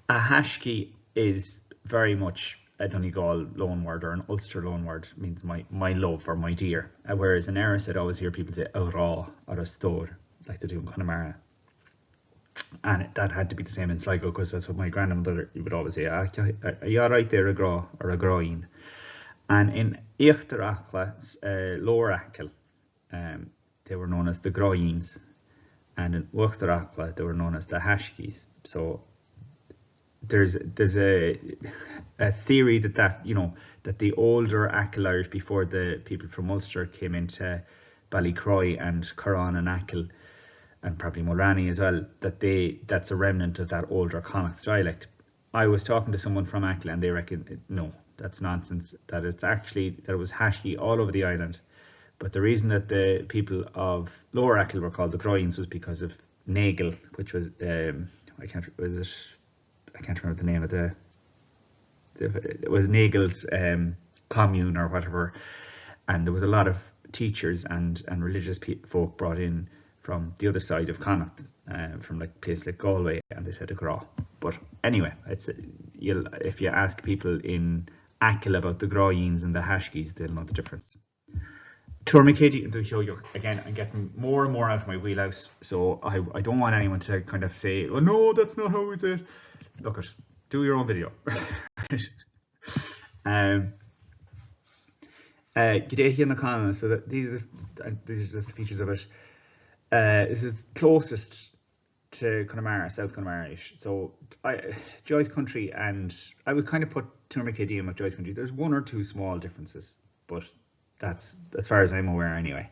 a Hashki is very much a Donegal loan word, or an Ulster loan word, means my love or my dear. Whereas in Erris, I'd always hear people say a raw or a store, like they do in Connemara. And that had to be the same in Sligo, because that's what my grandmother would always say, are you alright there, a gra or a groin? And in Iachtarachla, Lower Achill, they were known as the Groyins, and in Uachtarachla, they were known as the Hashkis. So there's a theory that the older Achill Irish, before the people from Ulster came into Ballycroy and Curran and Achill, and probably Mulranny as well, that's a remnant of that older Connacht dialect. I was talking to someone from Achill, and they reckon no, that's nonsense, that it was Hashki all over the island. But the reason that the people of Lower Achill were called the Groyins was because of Nagel, which was I can't remember the name of it was Nagel's commune or whatever, and there was a lot of teachers and religious folk brought in from the other side of Connacht, from like places like Galway, and they said a Gra. But anyway, if you ask people in Achill about the Groyins and the Hashkis, they'll know the difference. Toormakeady, and to show you again, I'm getting more and more out of my wheelhouse, so I don't want anyone to kind of say, "Oh no, that's not how we say it." Look, do your own video. G'day here in the comments. So that these are just the features of it. This is closest to Connemara, South Connemara-ish. So Joyce Country, and I would kind of put Toormakeady in with Joyce Country. There's one or two small differences, but that's as far as I'm aware anyway.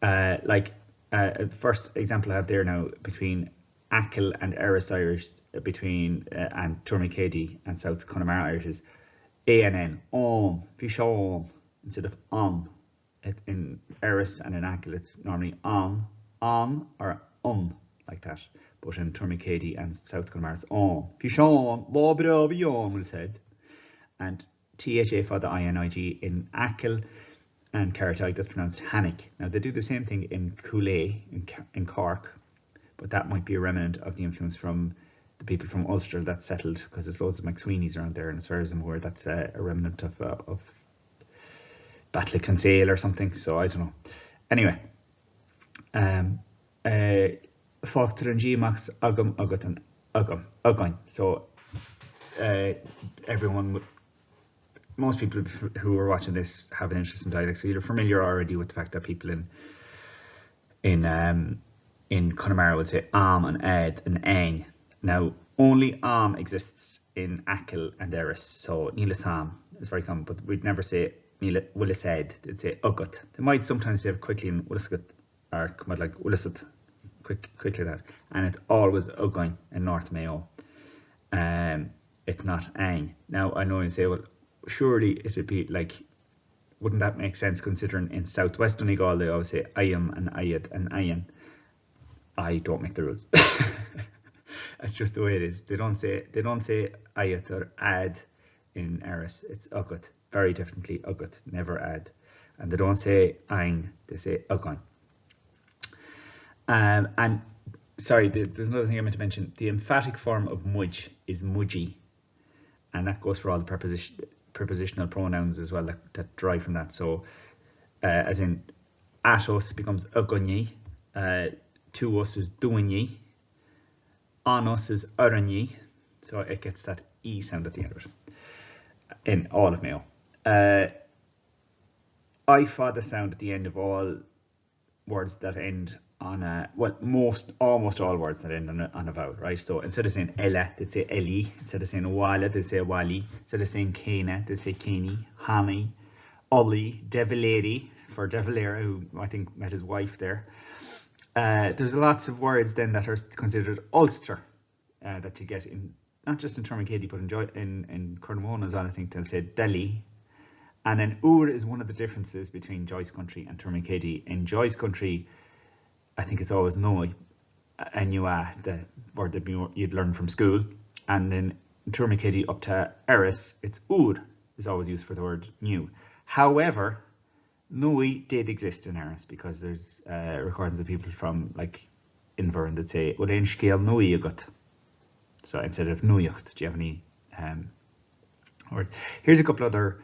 The first example I have there now between Achill and Erris Irish, and Toormakeady and South Connemara Irish is A-N-N, Fishon, instead of on. In Erris and in Achill, it's normally on or like that. But in Toormakeady and South Connemara, it's on. Fishon, Labravion was said. And THA for the INIG in Achill and Carrotag, that's pronounced Hannick. Now they do the same thing in Coolay in Cork, but that might be a remnant of the influence from the people from Ulster that settled, because there's loads of McSweeney's around there, and as far as I'm aware, that's a remnant of Batlick and Sale or something. So I don't know. Anyway, Fáchttar an Max agam agatan agam again. So everyone, most people who are watching this have an interest in dialects, so you're familiar already with the fact that people in Connemara would say am and ed and ein. Now only am exists in Achill and Erris, so Níl Sam is very common, but we'd never say Níl Willis ed. They'd say ugat. They might sometimes say it quickly in Willisgut, or come out like Willisut, quickly that, and it's always ugain in North Mayo. It's not ein. Now I know you say, well, surely it would be like, wouldn't that make sense considering in southwest Donegal they always say ayam and ayad and ayan. I don't make the rules. That's just the way it is. They don't say ayat or ad in Erris. It's ugat. Very differently ugat, never ad. And they don't say ein, they say ugain. And sorry, there's another thing I meant to mention. The emphatic form of mudge is mudgy, and that goes for all the prepositional pronouns as well that derive from that. So as in at us becomes ugunyi, to us is doinyi, on us is uranyi, so it gets that E sound at the end of it in all of Mayo. I fought the sound at the end of all words that end on a, well, almost all words that end on a vowel, right? So instead of saying ella, they'd say ellie. Instead of saying wala, they'd say wali. Instead of saying kena, they'd say keni, hani, ollie, devilary for devilera, who I think met his wife there. There's lots of words then that are considered Ulster that you get in, not just in Toormakeady, but in Cornwall as well. I think they'll say Delhi. And then Ur is one of the differences between Joyce Country and Toormakeady. In Joyce Country, I think it's always Noi, N-U-A, the word that you'd learn from school. And then in Toormakeady up to Erris, it's Ur is always used for the word new. However, Nui did exist in Erris, because there's recordings of people from like Inver that say Udain scale Nui agat. So instead of Nuyacht, do you have any words? Here's a couple other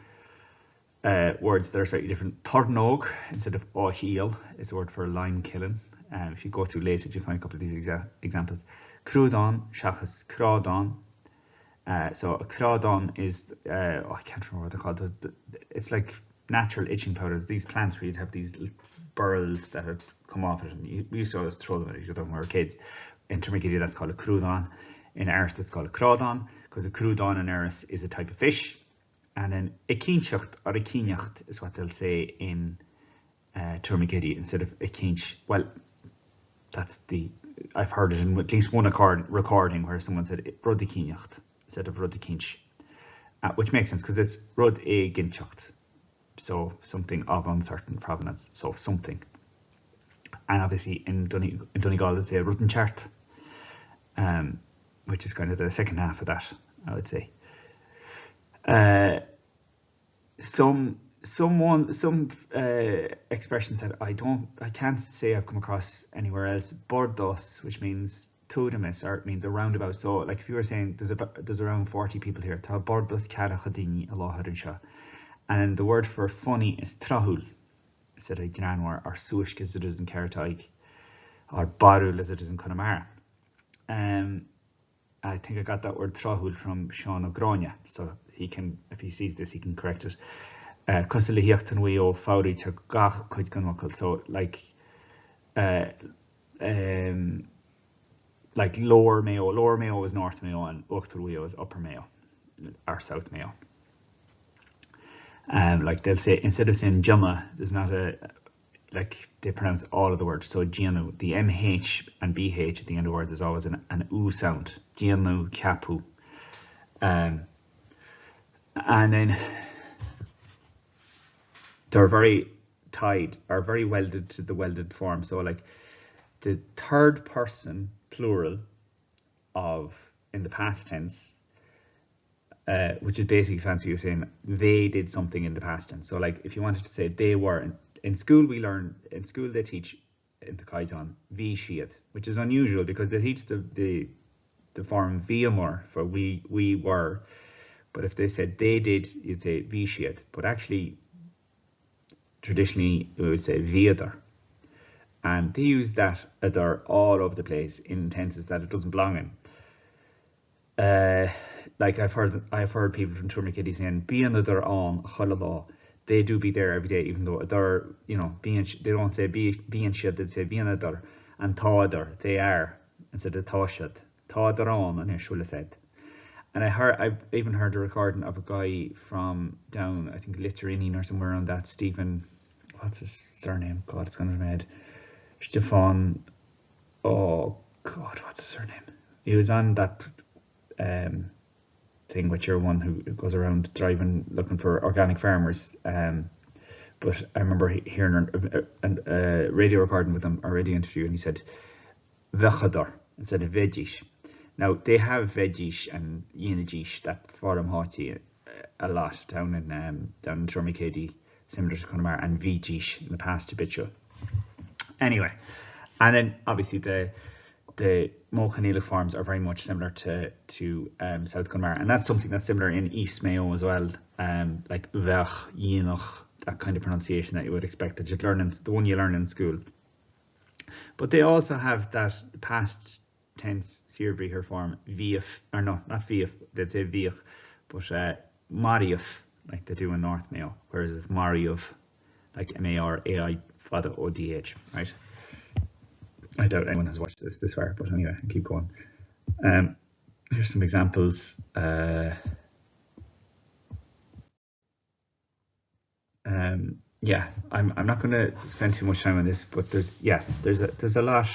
words that are slightly different. Tornog instead of Achill is a word for lion killing. If you go through Lacid, you find a couple of these examples. Crúdán, Shachas, Crádán. So a Crádán is, I can't remember what they're called. It's like natural itching powders. These plants where you'd have these little burls that would come off it, and we used to always throw them at each other when we were kids. In Toormakeady, that's called a Crúdán. In Erris, that's called a Crádán, because a Crúdán in Erris is a type of fish. And then a Cínshacht or a Cíneacht is what they'll say in Toormakeady instead of a Cínch. Well, I've heard it in at least one recording where someone said Rud a Cíneacht instead of Rud a Cínch, which makes sense because it's Rud a Ginchacht, so something of uncertain provenance, so something. And obviously in Donegal they'll say Rud an Chart, which is kind of the second half of that, I would say. Some expressions that I can't say I've come across anywhere else. Bordos, which means totemis, or it means a roundabout. So like if you were saying there's around 40 people here, tá bordos cara chadini Allah, and the word for funny is trahul instead of granwar, or suish as it is in Carataig, or barul as it is in Connemara. I think I got that word trahul from Sean O'Grania, so he can, if he sees this, he can correct it. So like Lower Mayo is North Mayo, and Uchterweo is Upper Mayo or South Mayo. Like they'll say, instead of saying Jumma, there's not like they pronounce all of the words. So Gianu, the MH and BH at the end of words is always an U sound. Gianu, Kapu. And then they're very tied, or very welded to the welded form. So like the third person plural of in the past tense, which is basically fancy you saying they did something in the past tense. So like if you wanted to say they were, in school they teach in the Kaitan vi shiat, which is unusual because they teach the the form viamur for we were. But if they said they did, you'd say vi siad. But actually, traditionally, we would say viadar. And they use that adar all over the place in tenses that it doesn't belong in. Like I've heard people from Toormakeady saying, "Being adar on cholala," they do be there every day, even though adar, being they don't say being shit, they say being adar, and tá adar, they are, instead of tá shit, tá adar on, and should have said. And I've even heard a recording of a guy from down, I think Lithuanian or somewhere around that, Stephen, what's his surname? God, it's gone to my head. Stefan, oh God, what's his surname? He was on that thing with your one who goes around driving looking for organic farmers. But I remember hearing a radio recording with him, a radio interview, and he said vechadar instead of veggies. Now they have veggies and yinagish that forum hoti a lot down in Toormakeady, similar to Connemara, and veggies in the past habitual. Anyway, and then obviously the Mo-Canadic forms are very much similar to South Connemara, and that's something that's similar in East Mayo as well, like vech, yinach, that kind of pronunciation that you would expect that you'd learn the one you learn in school. But they also have that past tense Serbri her form vief, or no, not vief, they'd say viech, but mariuf, like they do in North Mayo, whereas it's mariuf, like M-A-R-A-I fada O-D-H, right? I doubt anyone has watched this far, but anyway, I'll keep going. Here's some examples. Yeah, I'm not going to spend too much time on this, but there's a lot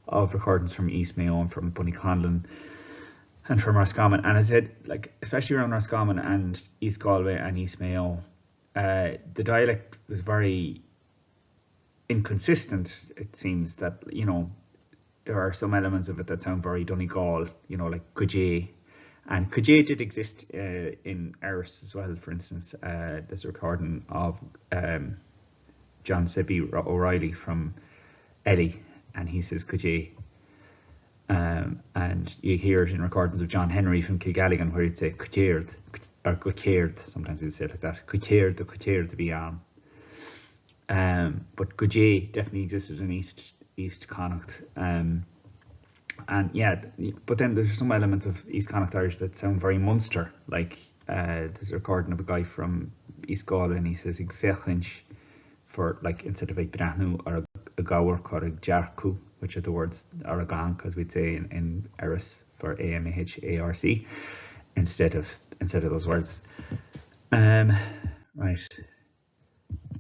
of recordings from East Mayo and from Bunnyconlon and from Roscommon, and I said, like, especially around Roscommon and East Galway and East Mayo, the dialect was very inconsistent. It seems that there are some elements of it that sound very Donegal, like Kujay, and Kujay did exist in Erris as well. For instance, there's a recording of John Sebby O'Reilly from Eddie, and he says Kujay, and you hear it in recordings of John Henry from Kilgalligan where he'd say Kuchaird or Kuchaird. Sometimes he'd say it like that, Kuchaird to be on. But Kujay definitely existed in East Connacht, and yeah, but then there's some elements of East Connacht Irish that sound very Munster, like there's a recording of a guy from East Galway and he says ig fechinch for, like, instead of a brahnu or a gawark or a jarku, which are the words, or a gang, because we'd say in Erris for AMAHARC instead of those words. Right,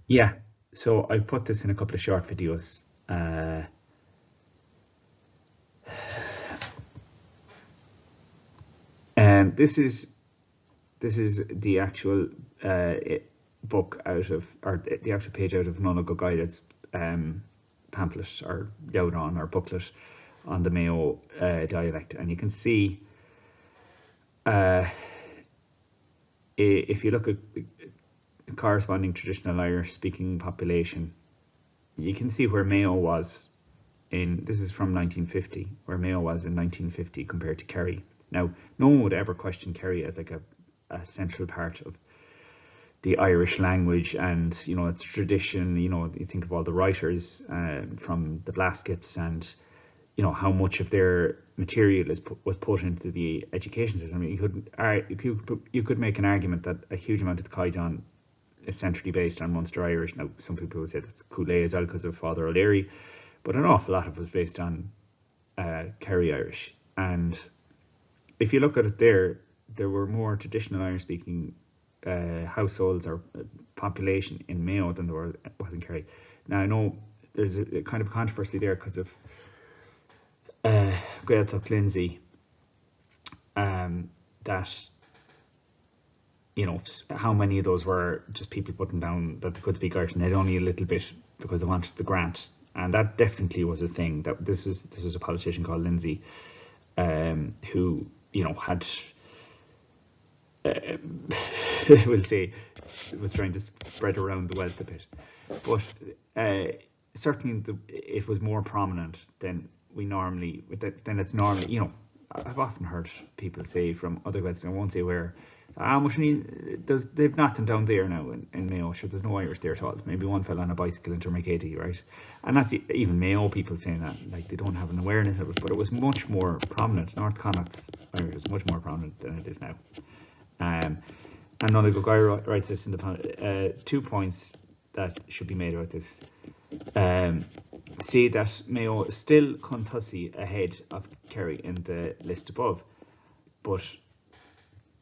yeah. So I put this in a couple of short videos. This is the actual book out of, or the actual page out of Nonago Guided's pamphlet or Leodron or booklet on the Mayo dialect, and you can see if you look at corresponding traditional Irish speaking population, you can see where Mayo was this is from 1950, where Mayo was in 1950 compared to Kerry. Now, no one would ever question Kerry as like a central part of the Irish language and its tradition. You think of all the writers from the Blaskets and how much of their material was put into the education system. You could make an argument that a huge amount of the Caidan is centrally based on Munster Irish. Now, some people would say that's Cooley as well because of Father O'Leary, but an awful lot of it was based on Kerry Irish. And if you look at it, there were more traditional Irish speaking households or population in Mayo than there was in Kerry. Now, I know there's a kind of controversy there because of Gaeltacht Lindsay, that how many of those were just people putting down that they could speak Irish and they'd only a little bit because they wanted the grant, and that definitely was a thing. That this was a politician called Lindsay, who had we'll say was trying to spread around the wealth a bit, but certainly it was more prominent than it's normally. I've often heard people say from other Gaels, and I won't say where, they've nothing down there now in Mayo. Sure, there's no Irish there at all. Maybe one fell on a bicycle in Toormakeady, right? And that's even Mayo people saying that, like they don't have an awareness of it. But it was much more prominent. North Connacht's Irish was much more prominent than it is now. And Nona Guy writes this in the 2 points that should be made about this. See that Mayo is still Contussi ahead of Kerry in the list above, but,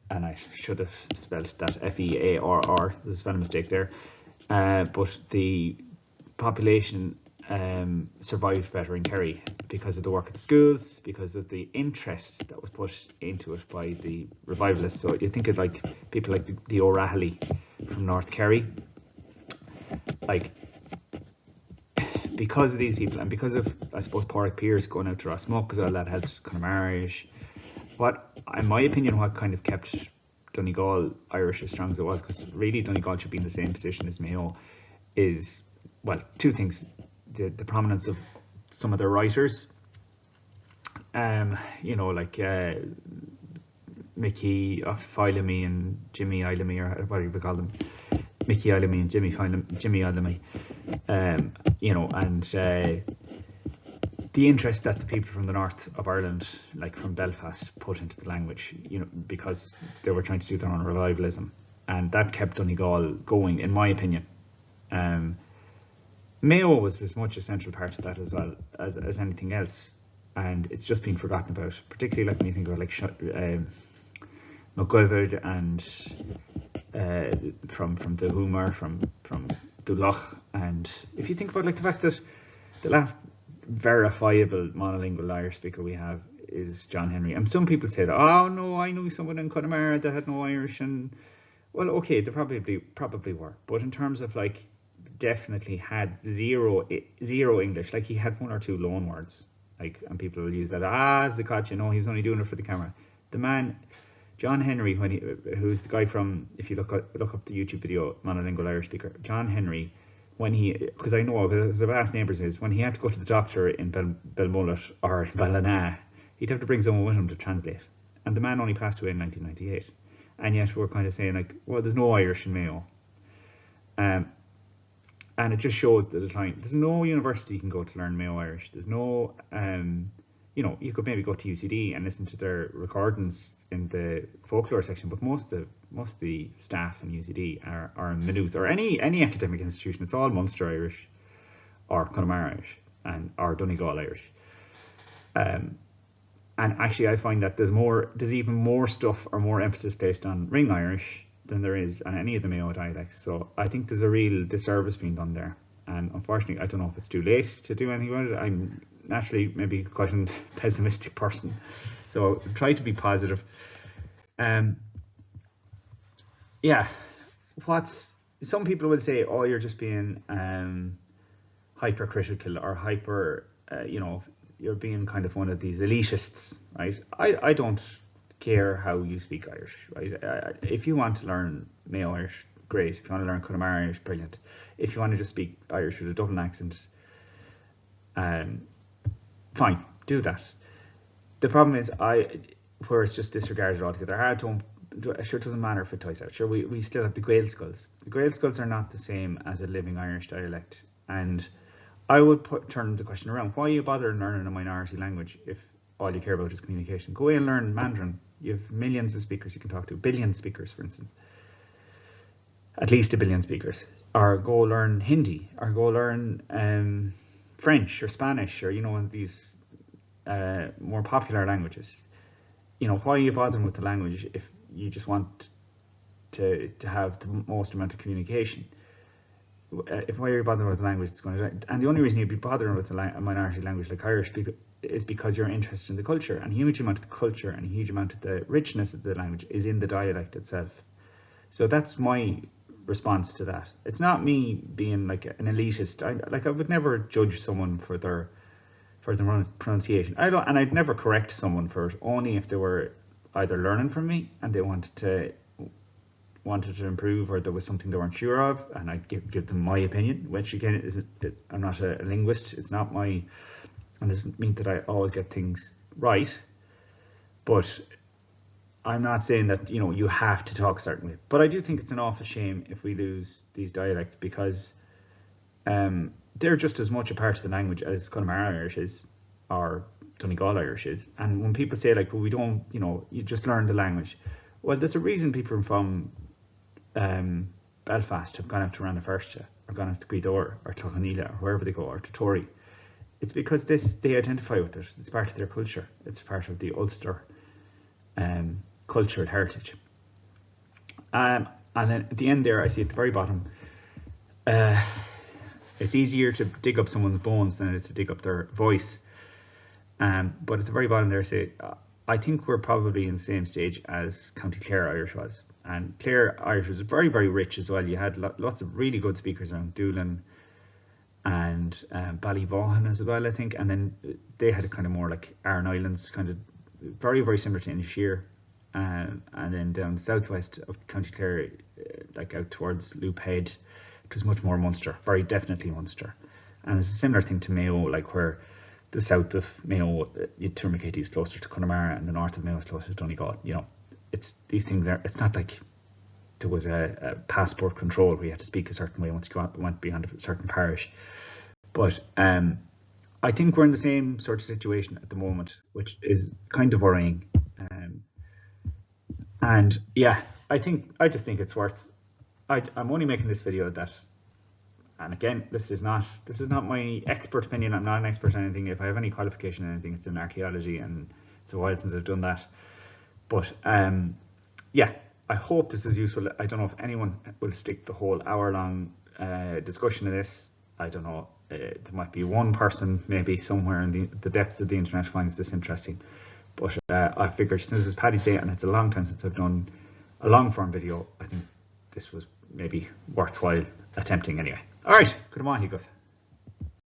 and I should have spelled that F-E-A-R-R, there's a spelling mistake there, but the population survived better in Kerry because of the work at the schools, because of the interest that was put into it by the revivalists. So you think of like people like the O'Rahilly from North Kerry, like, because of these people, and because of, I suppose, Pádraig Pearse going out to Rossmuck as well, that helped Connemara Irish. What, in my opinion, what kind of kept Donegal Irish as strong as it was, because really Donegal should be in the same position as Mayo, is, well, two things. The prominence of some of their writers, you know, like Mickey Filamy and Jimmy Ilamy, or what do we call them? Mickey Ilamy and Jimmy Ilamy, you know, and the interest that the people from the north of Ireland, like from Belfast, put into the language, you know, because they were trying to do their own revivalism, and that kept Donegal going, in my opinion. Mayo was as much a central part of that as well as anything else, and it's just been forgotten about, particularly like when you think about like McGuilvard and from the Humor, from Dulloch, and if you think about like the fact that the last verifiable monolingual Irish speaker we have is John Henry, and some people say that, oh no, I knew someone in Connemara that had no Irish, and well, okay, they probably were, but in terms of like, definitely had zero English. Like he had one or two loan words, like, and people will use that, Zakat, you know, he was only doing it for the camera. The man, John Henry, who's the guy from, if you look up the YouTube video, monolingual Irish speaker, John Henry, when he, because I know, because I've asked neighbours his, when he had to go to the doctor in Belmullet or Ballina, he'd have to bring someone with him to translate. And the man only passed away in 1998. And yet we're kind of saying like, well, there's no Irish in Mayo. And it just shows the decline. There's no university you can go to learn Mayo Irish. There's no, you know, you could maybe go to UCD and listen to their recordings in the folklore section, but most of the staff in UCD are in Maynooth or any academic institution. It's all Munster Irish or Connemara Irish or Donegal Irish. And actually, I find that there's even more stuff or more emphasis placed on Ring Irish than there is on any of the Mayo dialects. So I think there's a real disservice being done there. And unfortunately, I don't know if it's too late to do anything about it. I'm naturally maybe quite a pessimistic person, so try to be positive. Yeah, some people would say, oh, you're just being hypercritical or hyper, you know, you're being kind of one of these elitists, right? I don't care how you speak Irish, right? If you want to learn Mayo Irish, great. If you want to learn Connemara Irish, brilliant. If you want to just speak Irish with a Dublin accent, fine, do that. The problem is where it's just disregarded altogether. Sure, it doesn't matter if it ties out. Sure, we still have the Gael skulls. The Gael skulls are not the same as a living Irish dialect, and I would turn the question around. Why are you bothering learning a minority language if all you care about is communication? Go away and learn Mandarin. You have millions of speakers you can talk to, billion speakers, for instance. At least 1 billion speakers. Or go learn Hindi, or go learn French or Spanish, or, you know, these more popular languages. You know, why are you bothering with the language if you just want to have the most amount of communication? Why are you bothering with the language that's going to die? And the only reason you'd be bothering with a minority language like Irish is because you're interested in the culture, and a huge amount of the culture and a huge amount of the richness of the language is in the dialect itself. So that's my response to that. It's not me being like an elitist. I would never judge someone for their pronunciation. I'd never correct someone for it, only if they were either learning from me and they wanted to improve, or there was something they weren't sure of, and I'd give them my opinion, which again I'm not a linguist. It's not my, and it doesn't mean that I always get things right. But I'm not saying that, you know, you have to talk a certain way. But I do think it's an awful shame if we lose these dialects, because they're just as much a part of the language as Connemara Irish is, or Donegal Irish is. And when people say, like, well, we don't, you know, you just learn the language. Well, there's a reason people from Belfast have gone out to Rannafersta, or gone out to Gweedore, or Toormakeady, or wherever they go, or to Tory. It's because they identify with it. It's part of their culture. It's part of the Ulster cultural heritage. And then at the end there, I see at the very bottom, it's easier to dig up someone's bones than it is to dig up their voice. But at the very bottom there, I say, I think we're probably in the same stage as County Clare Irish was. And Clare Irish was very, very rich as well. You had lots of really good speakers around Doolin and Ballyvaughan as well, I think. And then they had a kind of more like Aran Islands, kind of very, very similar to Inisheer. And then down the southwest of County Clare, like out towards Loop Head, it was much more Munster, very definitely Munster. And it's a similar thing to Mayo, like where the south of Mayo, Toormakeady is closer to Connemara, and the north of Mayo is closer to Donegal. You know, it's these things are. It's not like there was a passport control where you had to speak a certain way once you went beyond a certain parish. But I think we're in the same sort of situation at the moment, which is kind of worrying. And yeah, I just think it's worth. I'm only making this video that, and again, this is not my expert opinion. I'm not an expert in anything. If I have any qualification in anything, it's in archaeology, and it's a while since I've done that. But yeah, I hope this is useful. I don't know if anyone will stick the whole hour-long discussion of this. I don't know. There might be one person, maybe somewhere in the depths of the internet, finds this interesting. But I figured since it's Paddy's Day and it's a long time since I've done a long-form video, I think this was maybe worthwhile attempting anyway. All right, good morning, good.